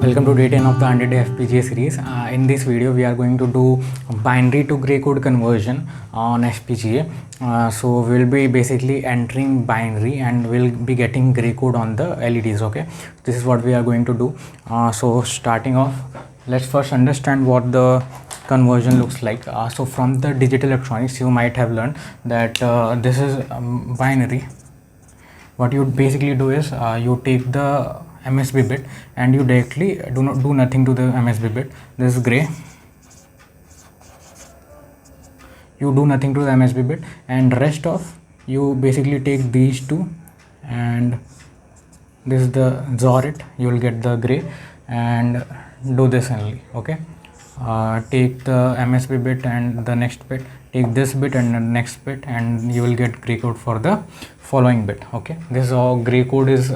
Welcome to day 10 of the 100-day FPGA series. In this video we are going to do binary to gray code conversion on FPGA. So we'll be basically entering binary and we'll be getting gray code on the LEDs. Okay, this is what we are going to do. So starting off, let's first understand what the conversion looks like. So from the digital electronics you might have learned that this is binary. What you basically do is you take the MSB bit and you directly do nothing to the MSB bit. This is gray. You do nothing to the MSB bit, and rest of you basically take these two and this is the XOR it. You will get the gray and do this only. Okay. Take the MSB bit and the next bit, take this bit and the next bit, and you will get gray code for the following bit. Okay, this is how gray code is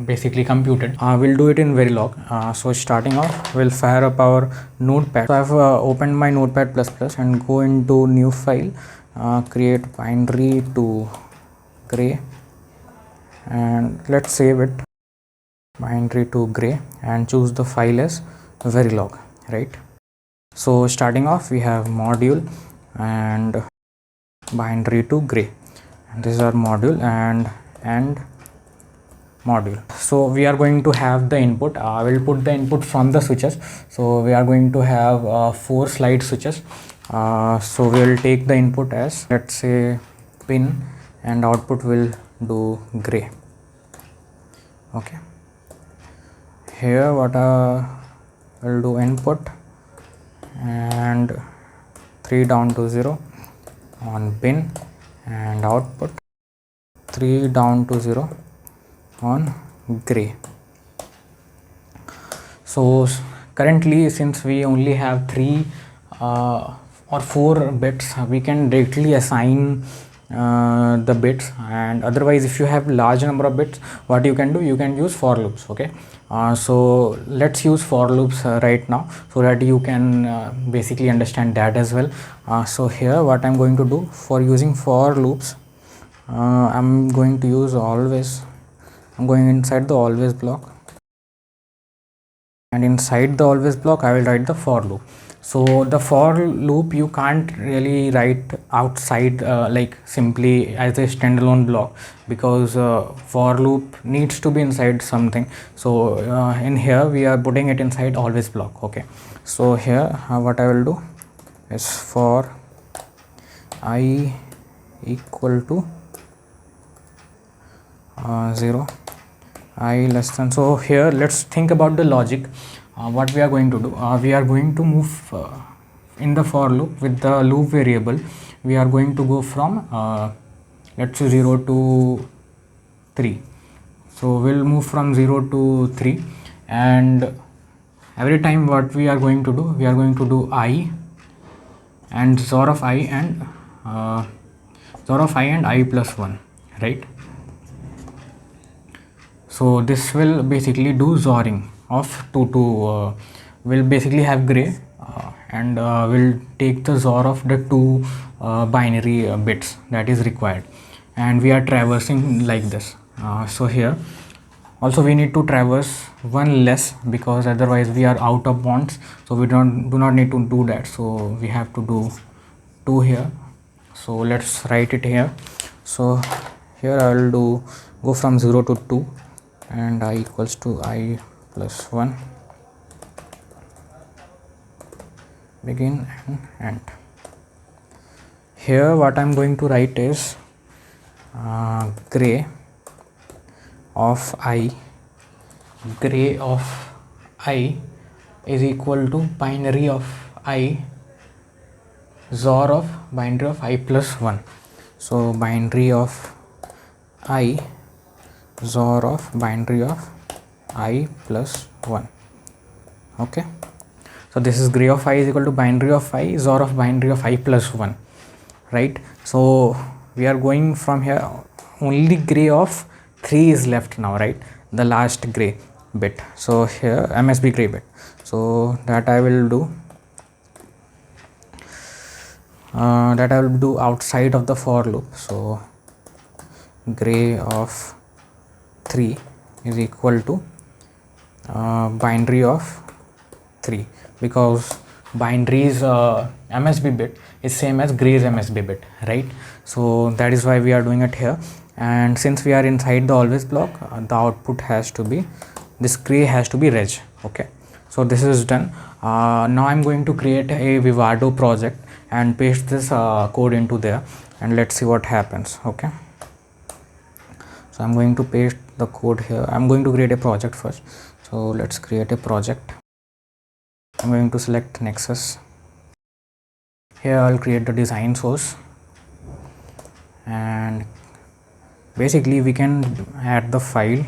basically computed. We'll do it in Verilog. So starting off, we'll fire up our notepad. So I've opened my notepad++ and go into new file, create binary to gray, and let's save it, binary to gray, and choose the file as Verilog, right? So starting off, we have module and binary to gray, and this is our module and module. So we are going to have the input. We'll put the input from the switches. So we are going to have 4 slide switches. So we'll take the input as, let's say, pin, and output will do gray. Okay, here what we'll do input and 3 down to 0 on pin, and output 3 down to 0 on gray. So currently, since we only have 3 or 4 bits, we can directly assign the bits, and otherwise if you have large number of bits, what you can do, you can use for loops. Okay, so let's use for loops right now, so that you can basically understand that as well. So here what I'm going to do for using for loops, I'm going to use always. I'm going inside the always block, and inside the always block I will write the for loop. So the for loop you can't really write outside like simply as a standalone block, because for loop needs to be inside something. So in here we are putting it inside always block. Okay, so here what I will do is for I equal to 0, I less than. So here let's think about the logic. What we are going to do, we are going to move in the for loop with the loop variable. We are going to go from let's say 0 to 3. So we'll move from 0 to 3, and every time what we are going to do, we are going to do I and XOR of I and XOR of I and I plus 1, right? So this will basically do XORing of 2 to will basically have gray, and will take the XOR of the 2 binary bits that is required, and we are traversing like this. So here also we need to traverse 1 less, because otherwise we are out of bounds, so we do not need to do that. So we have to do 2 here. So let's write it here. So here I will go from 0 to 2, and I equals to I plus 1, begin and end. Here what I'm going to write is gray of I is equal to binary of I XOR of binary of I plus 1. So binary of I XOR of binary of I plus 1. Okay, so this is gray of I is equal to binary of I XOR of binary of I plus 1, right? So we are going from here, only gray of 3 is left now, right? The last gray bit. So here MSB gray bit. So that I will do outside of the for loop. So gray of 3 is equal to binary of 3, because binary's MSB bit is same as gray's MSB bit, right? So that is why we are doing it here. And since we are inside the always block, the output has to be, this gray has to be reg. Okay, so this is done. Now I'm going to create a Vivado project and paste this code into there, and let's see what happens. Okay, so I'm going to paste the code here. I'm going to create a project first, so let's create a project. I'm going to select Nexus. Here I'll create the design source, and basically we can add the file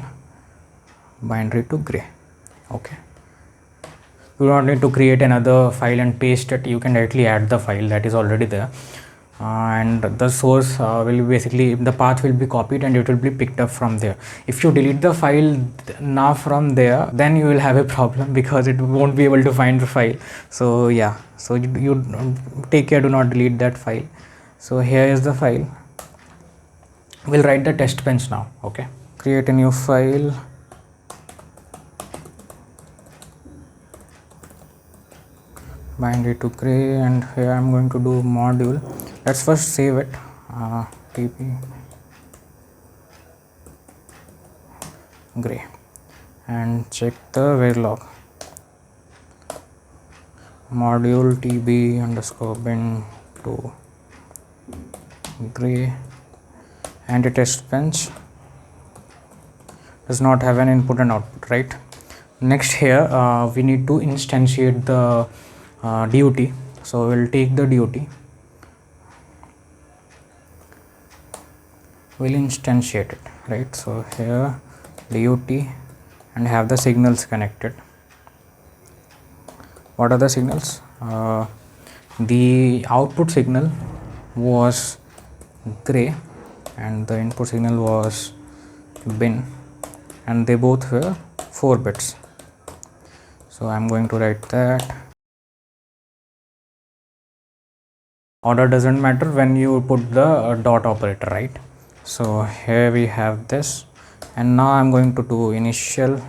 binary to gray. Okay, you don't need to create another file and paste it. You can directly add the file that is already there, and the source will basically, the path will be copied and it will be picked up from there. If you delete the file now from there, then you will have a problem because it won't be able to find the file. So yeah, so you take care, do not delete that file. So here is the file. We'll write the test bench now. Okay, create a new file, binary to gray, and here I'm going to do module. Let's first save it, tp gray, and check the Verilog module tb underscore bin to gray, and a test bench does not have an input and output, right? Next here we need to instantiate the DUT. So we'll take the DUT, we'll instantiate it, right? So here DUT, and have the signals connected. What are the signals? The output signal was gray and the input signal was bin, and they both were 4 bits. So I'm going to write that. Order doesn't matter when you put the dot operator, right? So here we have this, and now I'm going to do initial,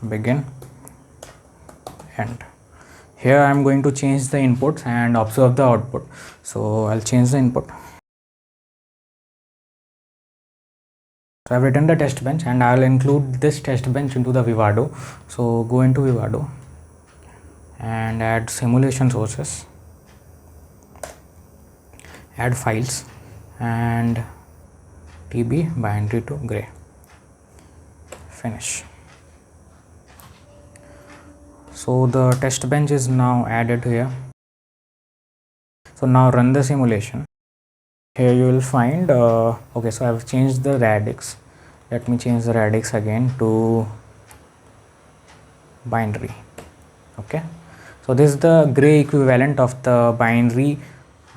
begin, end. Here I'm going to change the inputs and observe the output. So I'll change the input. So I've written the test bench, and I'll include this test bench into the Vivado. So go into Vivado and add simulation sources, add files, and tb binary to gray, finish. So the test bench is now added here. So now run the simulation. Here you will find okay, so I've changed the radix. Let me change the radix again to binary. Okay, so this is the gray equivalent of the binary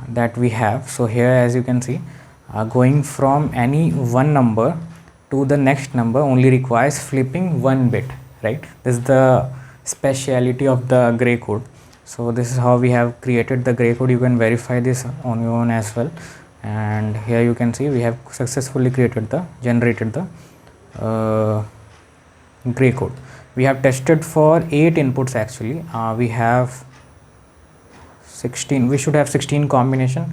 that we have. So here, as you can see, going from any one number to the next number only requires flipping 1 bit, right? This is the speciality of the gray code. So this is how we have created the gray code. You can verify this on your own as well. And here you can see we have successfully generated the gray code. We have tested for 8 inputs actually. We have 16, we should have 16 combination.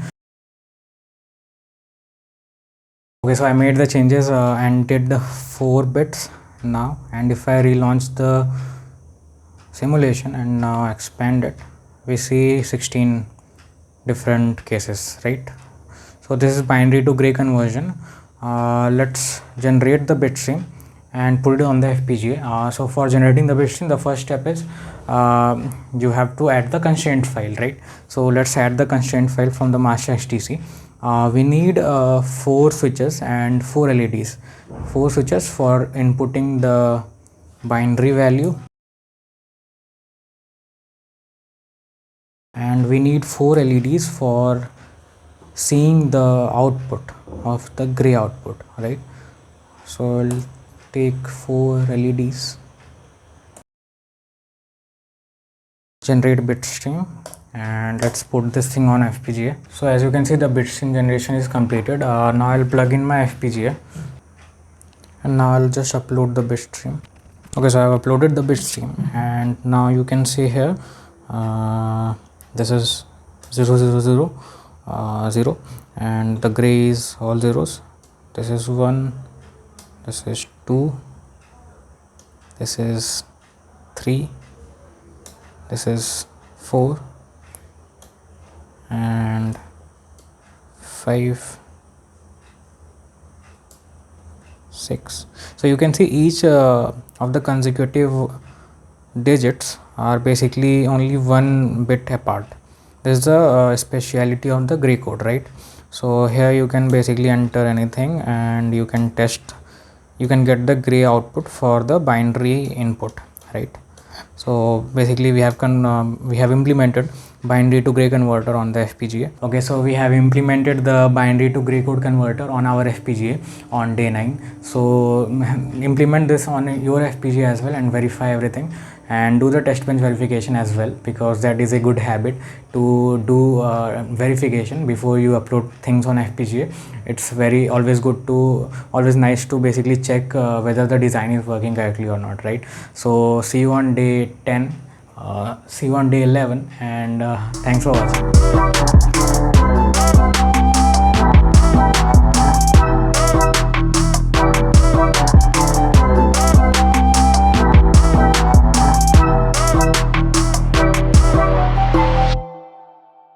Okay, so I made the changes and did the 4 bits now, and if I relaunch the simulation and now expand it, we see 16 different cases, right? So this is binary to gray conversion. Let's generate the bit stream and put it on the FPGA. So for generating the bit stream, the first step is you have to add the constraint file, right? So let's add the constraint file from the master HTC. We need 4 switches and 4 LEDs. 4 switches for inputting the binary value, and we need 4 LEDs for seeing the output of the gray output, right? So I'll take 4 LEDs, generate bit stream, and let's put this thing on FPGA. So as you can see, the bit stream generation is completed. Now I'll plug in my FPGA, and now I'll just upload the bit stream. Okay, so I've uploaded the bit stream, and now you can see here this is 000 0, and the gray is all zeros. This is 1, this is 2, this is 3, this is 4, and 5, 6. So you can see each of the consecutive digits are basically only one bit apart. This is the speciality of the gray code, right? So here you can basically enter anything and you can test, you can get the gray output for the binary input, right? So basically we have implemented binary to gray converter on the FPGA. Okay, so we have implemented the binary to gray code converter on our FPGA on day 9. So implement this on your FPGA as well and verify everything, and do the Testbench verification as well, because that is a good habit to do verification before you upload things on FPGA. It's always nice to basically check whether the design is working correctly or not, right? So see you on day 10, see you on day 11, and thanks for watching.